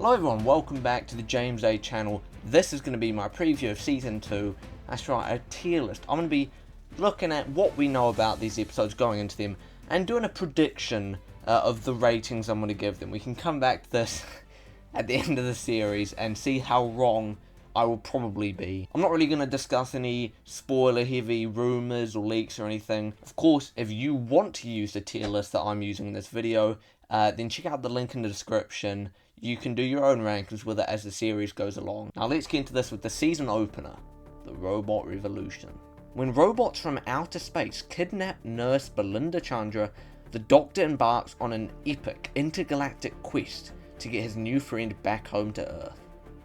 Hello everyone, welcome back to the James A channel. This is going to be my preview of Season 2. That's right, a tier list. I'm going to be looking at what we know about these episodes going into them and doing a prediction of the ratings I'm going to give them. We can come back to this at the end of the series and see how wrong I will probably be. I'm not really going to discuss any spoiler heavy rumours or leaks or anything. Of course, if you want to use the tier list that I'm using in this video, then check out the link in the description. You can do your own rankings with it as the series goes along. Now let's get into this with the season opener, the Robot Revolution. When robots from outer space kidnap nurse Belinda Chandra, the Doctor embarks on an epic intergalactic quest to get his new friend back home to Earth.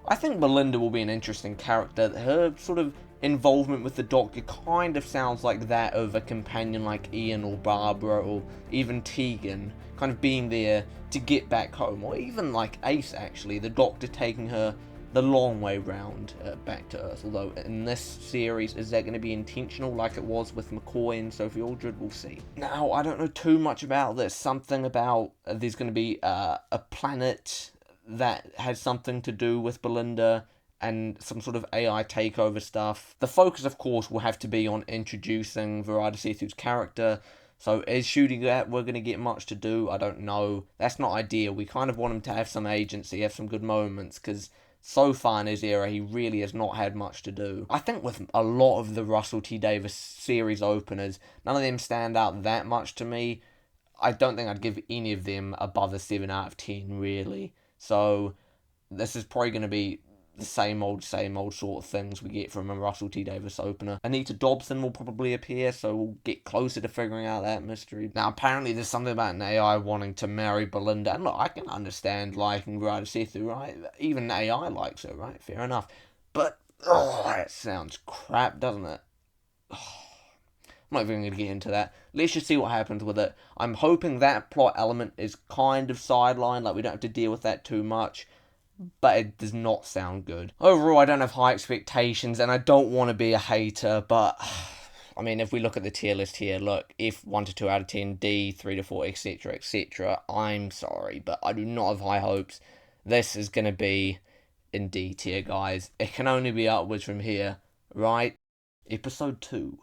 I think Belinda will be an interesting character. Her sort of involvement with the Doctor kind of sounds like that of a companion like Ian or Barbara or even Tegan, kind of being there to get back home, or even like Ace actually, the Doctor taking her the long way round back to Earth. Although in this series, is that going to be intentional like it was with McCoy and Sophie Aldred? We'll see. Now, I don't know too much about this. Something about there's going to be a planet that has something to do with Belinda and some sort of AI takeover stuff. The focus, of course, will have to be on introducing Verada Sethu's character. So is shooting that we're going to get much to do? I don't know. That's not ideal. We kind of want him to have some agency, have some good moments, because so far in his era, he really has not had much to do. I think with a lot of the Russell T Davies series openers, none of them stand out that much to me. I don't think I'd give any of them above a 7 out of 10, really. So this is probably going to be the same old sort of things we get from a Russell T Davies opener. Anita Dobson will probably appear, so we'll get closer to figuring out that mystery. Now, apparently there's something about an AI wanting to marry Belinda, and look, I can understand liking Verada Sethu, right? Even AI likes her, right? Fair enough. But, that sounds crap, doesn't it? I'm not even going to get into that. Let's just see what happens with it. I'm hoping that plot element is kind of sidelined, like we don't have to deal with that too much, but it does not sound good. Overall, I don't have high expectations, and I don't want to be a hater, but I mean, if we look at the tier list here, look, F 1 to 2 out of 10, D 3 to 4, etc., etc., I'm sorry, but I do not have high hopes. This is going to be in D tier, guys. It can only be upwards from here, right? Episode 2.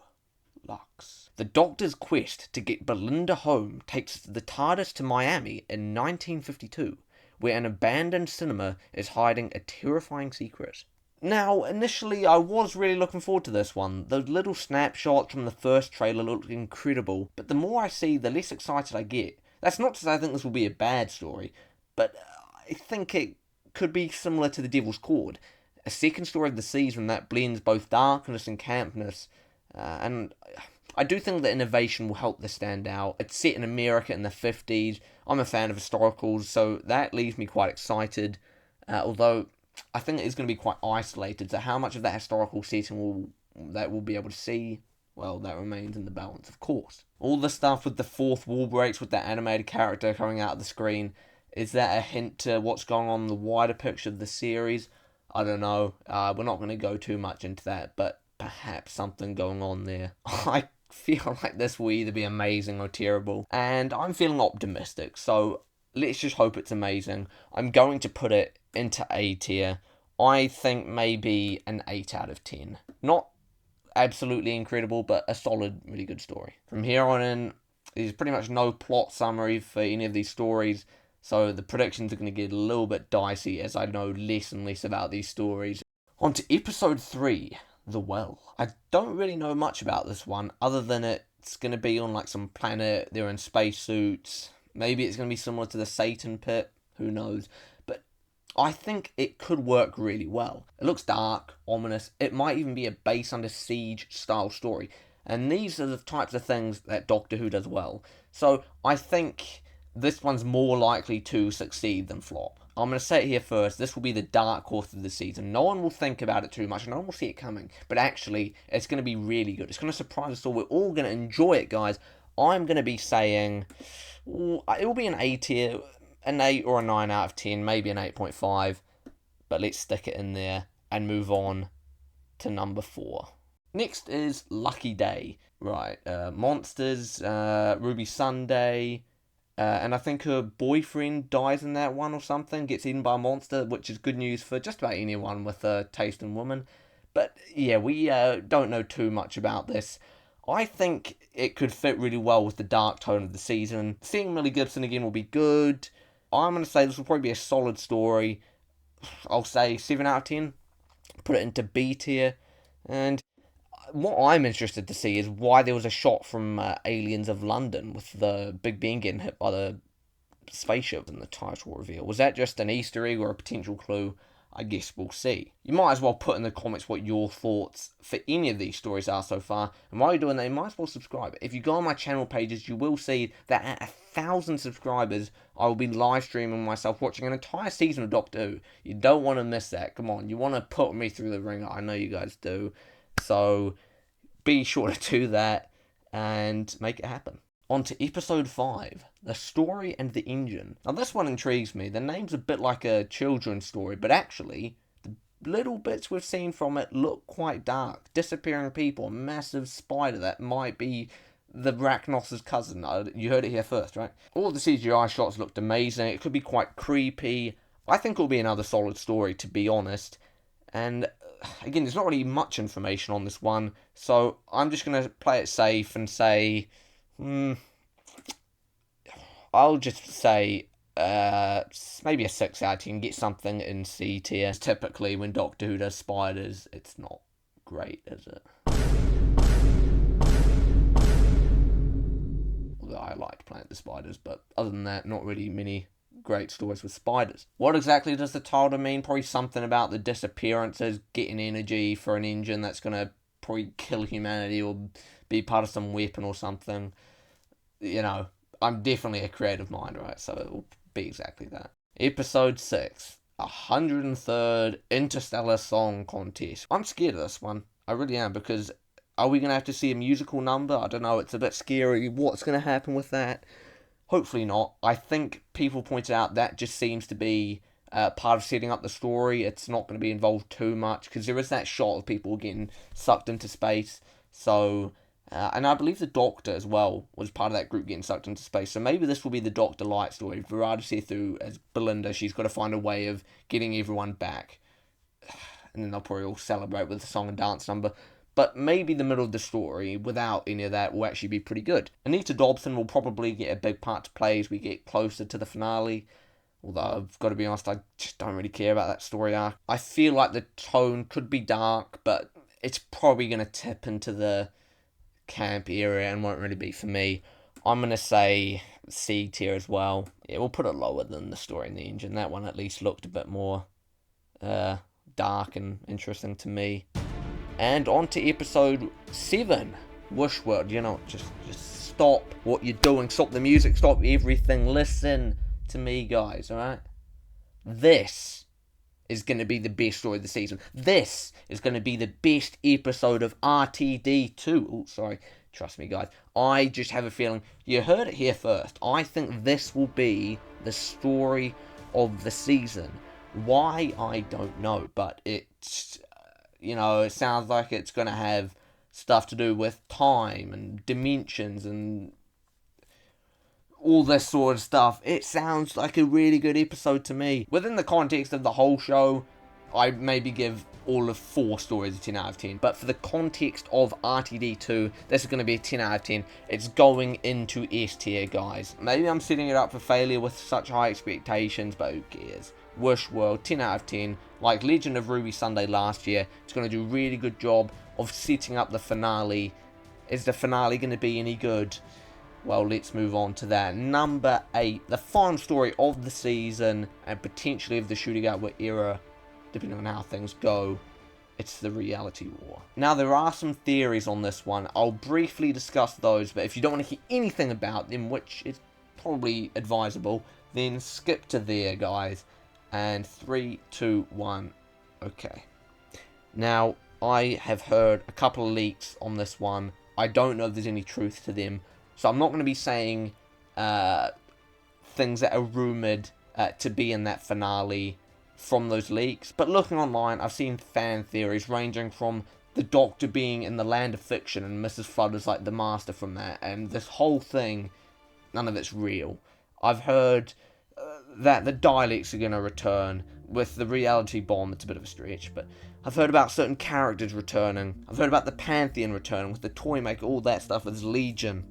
Lux. The Doctor's quest to get Belinda home takes the TARDIS to Miami in 1952, where an abandoned cinema is hiding a terrifying secret. Now, initially, I was really looking forward to this one. Those little snapshots from the first trailer looked incredible, but the more I see, the less excited I get. That's not to say I think this will be a bad story, but I think it could be similar to The Devil's Cord, a second story of the season that blends both darkness and campness. And I do think that innovation will help this stand out. It's set in America in the 50s. I'm a fan of historicals, so that leaves me quite excited. Although I think it is going to be quite isolated, so how much of that historical setting we'll be able to see, well, that remains in the balance, of course. All the stuff with the fourth wall breaks with that animated character coming out of the screen, is that a hint to what's going on in the wider picture of the series? I don't know. We're not going to go too much into that, but perhaps something going on there. I feel like this will either be amazing or terrible, and I'm feeling optimistic, so let's just hope it's amazing. I'm going to put it into A tier. I think maybe an 8 out of 10. Not absolutely incredible, but a solid, really good story. From here on in, there's pretty much no plot summary for any of these stories, so the predictions are going to get a little bit dicey as I know less and less about these stories. On to episode 3. The Well. I don't really know much about this one, other than it's going to be on like some planet, they're in spacesuits. Maybe it's going to be similar to the Satan Pit, who knows. But I think it could work really well. It looks dark, ominous, it might even be a base under siege style story. And these are the types of things that Doctor Who does well. So I think this one's more likely to succeed than flop. I'm going to say it here first, this will be the dark horse of the season. No one will think about it too much, no one will see it coming. But actually, it's going to be really good. It's going to surprise us all. We're all going to enjoy it, guys. I'm going to be saying it will be an A tier, an 8 or a 9 out of 10, maybe an 8.5. But let's stick it in there and move on to number 4. Next is Lucky Day. Right, Monsters, Ruby Sunday, And I think her boyfriend dies in that one or something, gets eaten by a monster, which is good news for just about anyone with a taste in women. But yeah, we don't know too much about this. I think it could fit really well with the dark tone of the season. Seeing Millie Gibson again will be good. I'm going to say this will probably be a solid story. I'll say 7 out of 10. Put it into B tier. And what I'm interested to see is why there was a shot from Aliens of London with the Big Ben getting hit by the spaceship in the title reveal. Was that just an Easter egg or a potential clue? I guess we'll see. You might as well put in the comments what your thoughts for any of these stories are so far. And while you're doing that, you might as well subscribe. If you go on my channel pages, you will see that at 1,000 subscribers, I will be live streaming myself watching an entire season of Doctor Who. You don't want to miss that. Come on, you want to put me through the ringer. I know you guys do. So be sure to do that and make it happen. On to episode 5, The Story and the Engine. Now this one intrigues me. The name's a bit like a children's story, but actually, the little bits we've seen from it look quite dark. Disappearing people, a massive spider that might be the Rachnos' cousin. You heard it here first, right? All the CGI shots looked amazing. It could be quite creepy. I think it'll be another solid story, to be honest. And again, there's not really much information on this one, so I'm just going to play it safe and say... I'll just say maybe a 6 out of 10. Get something in C tier. Typically, when Doctor Who does spiders, it's not great, is it? Although I liked Planet the Spiders, but other than that, not really many great stories with spiders. What exactly does the title mean? Probably something about the disappearances, getting energy for an engine that's going to probably kill humanity or be part of some weapon or something. You know, I'm definitely a creative mind, right? So it will be exactly that. Episode 6, 103rd Interstellar Song Contest. I'm scared of this one. I really am, because are we going to have to see a musical number? I don't know, it's a bit scary. What's going to happen with that? Hopefully not. I think people pointed out that just seems to be part of setting up the story. It's not going to be involved too much, because there is that shot of people getting sucked into space. So... and I believe the Doctor as well was part of that group getting sucked into space. So maybe this will be the Doctor Light story. Virada Sethu as Belinda, she's got to find a way of getting everyone back. And then they'll probably all celebrate with a song and dance number. But maybe the middle of the story, without any of that, will actually be pretty good. Anita Dobson will probably get a big part to play as we get closer to the finale. Although, I've got to be honest, I just don't really care about that story arc. I feel like the tone could be dark, but it's probably going to tip into the camp area and won't really be for me. I'm going to say C tier as well. Yeah, we'll put it lower than The Story and the Engine. That one at least looked a bit more dark and interesting to me. And on to episode 7, Wish World. You know, just stop what you're doing. Stop the music. Stop everything. Listen to me, guys, alright? This is going to be the best story of the season. This is going to be the best episode of RTD2. Oh, sorry. Trust me, guys. I just have a feeling. You heard it here first. I think this will be the story of the season. Why, I don't know. But it's, you know, it sounds like it's going to have stuff to do with time and dimensions and all this sort of stuff. It sounds like a really good episode to me. Within the context of the whole show, I maybe give all of 4 stories a 10 out of 10. But for the context of RTD2, this is going to be a 10 out of 10. It's going into S tier, guys. Maybe I'm setting it up for failure with such high expectations, but who cares? Wish World, 10 out of 10. Like Legend of Ruby Sunday last year, it's going to do a really good job of setting up the finale. Is the finale going to be any good? Well, let's move on to that. Number 8, the final story of the season and potentially of the Shooting Outward era, depending on how things go. It's the Reality War. Now, there are some theories on this one. I'll briefly discuss those, but if you don't want to hear anything about them, which is probably advisable, then skip to there, guys. And 3, 2, 1, okay. Now, I have heard a couple of leaks on this one. I don't know if there's any truth to them. So I'm not going to be saying things that are rumoured to be in that finale from those leaks. But looking online, I've seen fan theories ranging from the Doctor being in the land of fiction and Mrs. Flood is like the master from that. And this whole thing, none of it's real. I've heard that the Daleks are going to return. With the reality bomb, it's a bit of a stretch, but I've heard about certain characters returning. I've heard about the Pantheon returning with the Toymaker, all that stuff with Legion.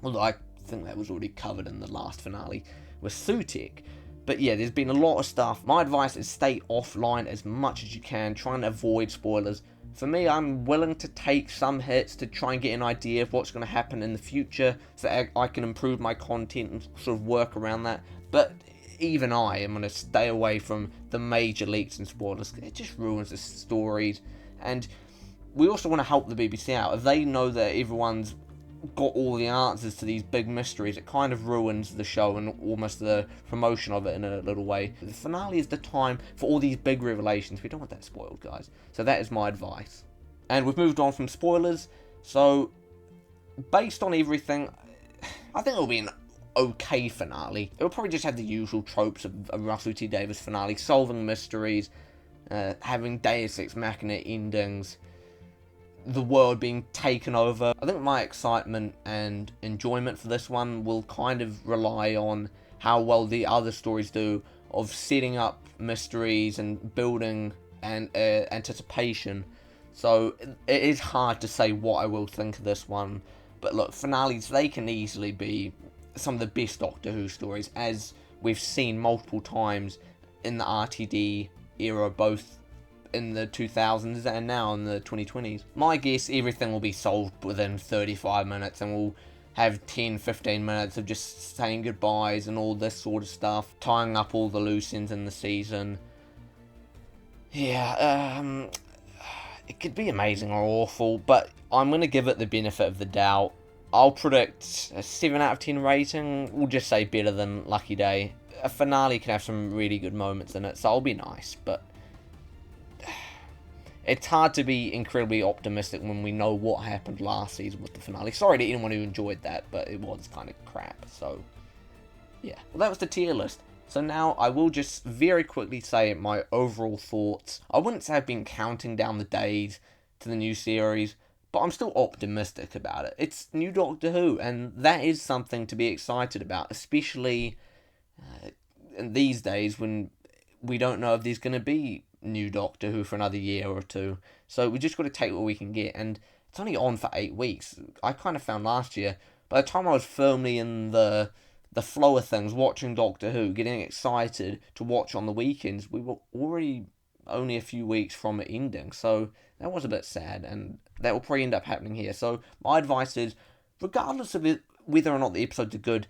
Although I think that was already covered in the last finale with Sutekh. But yeah, there's been a lot of stuff. My advice is stay offline as much as you can, trying to avoid spoilers. For me, I'm willing to take some hits to try and get an idea of what's going to happen in the future so that I can improve my content and sort of work around that. But even I am going to stay away from the major leaks and spoilers. It just ruins the stories. And we also want to help the BBC out. If they know that everyone's got all the answers to these big mysteries, it kind of ruins the show and almost the promotion of it in a little way. The finale is the time for all these big revelations. We don't want that spoiled, guys. So that is my advice. And we've moved on from spoilers. So, based on everything, I think it'll be an okay finale. It'll probably just have the usual tropes of a Russell T Davies finale, solving mysteries, having Deus Ex Machina endings, the world being taken over. I think my excitement and enjoyment for this one will kind of rely on how well the other stories do of setting up mysteries and building and anticipation. So it is hard to say what I will think of this one. But look, finales, they can easily be some of the best Doctor Who stories, as we've seen multiple times in the RTD era, both in the 2000s and now in the 2020s. My guess, everything will be solved within 35 minutes and we'll have 10-15 minutes of just saying goodbyes and all this sort of stuff, tying up all the loose ends in the season. Yeah, it could be amazing or awful, but I'm going to give it the benefit of the doubt. I'll predict a 7 out of 10 rating. We'll just say better than Lucky Day. A finale can have some really good moments in it, so I'll be nice, but it's hard to be incredibly optimistic when we know what happened last season with the finale. Sorry to anyone who enjoyed that, but it was kind of crap, so yeah. Well, that was the tier list. So now I will just very quickly say my overall thoughts. I wouldn't say I've been counting down the days to the new series, but I'm still optimistic about it. It's new Doctor Who, and that is something to be excited about, especially in these days when we don't know if there's going to be new Doctor Who for another year or two. So we just got to take what we can get, and it's only on for 8 weeks. I kind of found last year, by the time I was firmly in the flow of things, watching Doctor Who, getting excited to watch on the weekends, we were already only a few weeks from it ending, so that was a bit sad, and that will probably end up happening here. So my advice is, regardless of whether or not the episodes are good,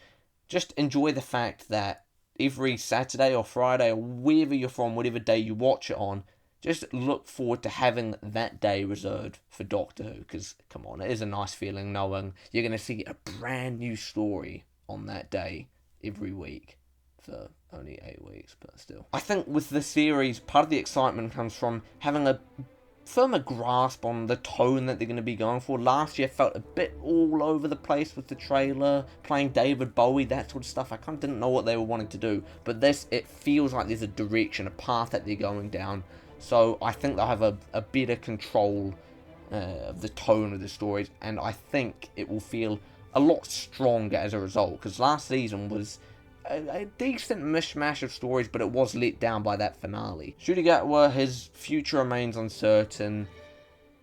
just enjoy the fact that every Saturday or Friday or wherever you're from, whatever day you watch it on, just look forward to having that day reserved for Doctor Who, because come on, it is a nice feeling knowing you're going to see a brand new story on that day every week for only 8 weeks, but still. I think with the series, part of the excitement comes from having a firmer grasp on the tone that they're going to be going for. Last year felt a bit all over the place with the trailer, playing David Bowie, that sort of stuff. I kind of didn't know what they were wanting to do, but this, it feels like there's a direction, a path that they're going down. So I think they'll have a better control of the tone of the stories, and I think it will feel a lot stronger as a result, because last season was a decent mishmash of stories, but it was let down by that finale. Ncuti Gatwa, his future remains uncertain,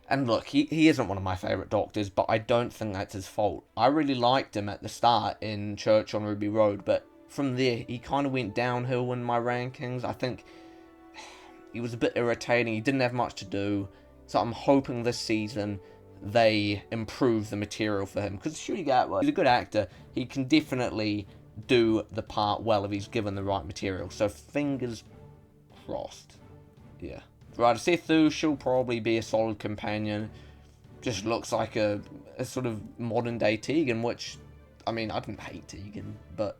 and look, he isn't one of my favourite Doctors, but I don't think that's his fault. I really liked him at the start in Church on Ruby Road, but from there, he kind of went downhill in my rankings. I think he was a bit irritating, he didn't have much to do, so I'm hoping this season they improve the material for him, because Ncuti Gatwa, he's a good actor, he can definitely do the part well if he's given the right material, so fingers crossed. Yeah. Right, Sethu, she'll probably be a solid companion, just looks like a sort of modern day Tegan, which, I mean, I didn't hate Tegan, but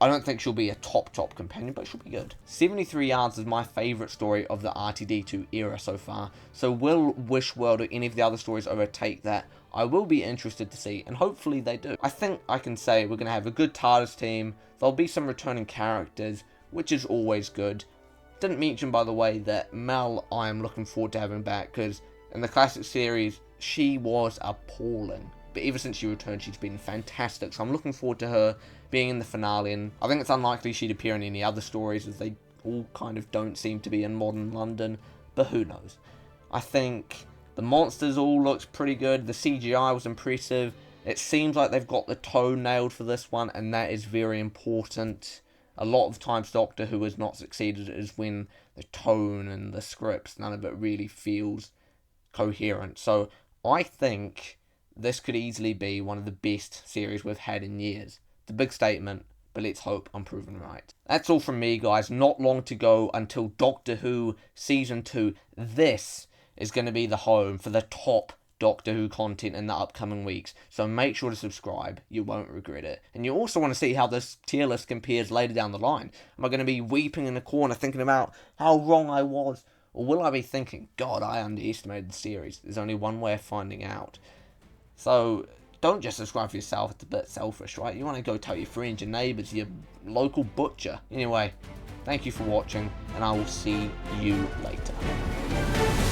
I don't think she'll be a top companion, but she'll be good. 73 Yards is my favourite story of the RTD2 era so far, so will Wishworld or any of the other stories overtake that? I will be interested to see, and hopefully they do. I think I can say we're going to have a good TARDIS team, there'll be some returning characters, which is always good. Didn't mention, by the way, that Mel I am looking forward to having back, because in the classic series, she was appalling. but ever since she returned, she's been fantastic. So I'm looking forward to her being in the finale, and I think it's unlikely she'd appear in any other stories, as they all kind of don't seem to be in modern London, but who knows. I think the monsters all looks pretty good. The CGI was impressive. It seems like they've got the tone nailed for this one, and that is very important. A lot of times Doctor Who has not succeeded is when the tone and the scripts, none of it really feels coherent. So I think this could easily be one of the best series we've had in years. It's a big statement, but let's hope I'm proven right. That's all from me, guys. Not long to go until Doctor Who Season 2. This is going to be the home for the top Doctor Who content in the upcoming weeks, so make sure to subscribe, you won't regret it. And you also want to see how this tier list compares later down the line. Am I going to be weeping in a corner thinking about how wrong I was, or will I be thinking, God, I underestimated the series? There's only one way of finding out. So don't just subscribe for yourself, it's a bit selfish, right? You want to go tell your friends, your neighbours, your local butcher. Anyway, thank you for watching, and I will see you later.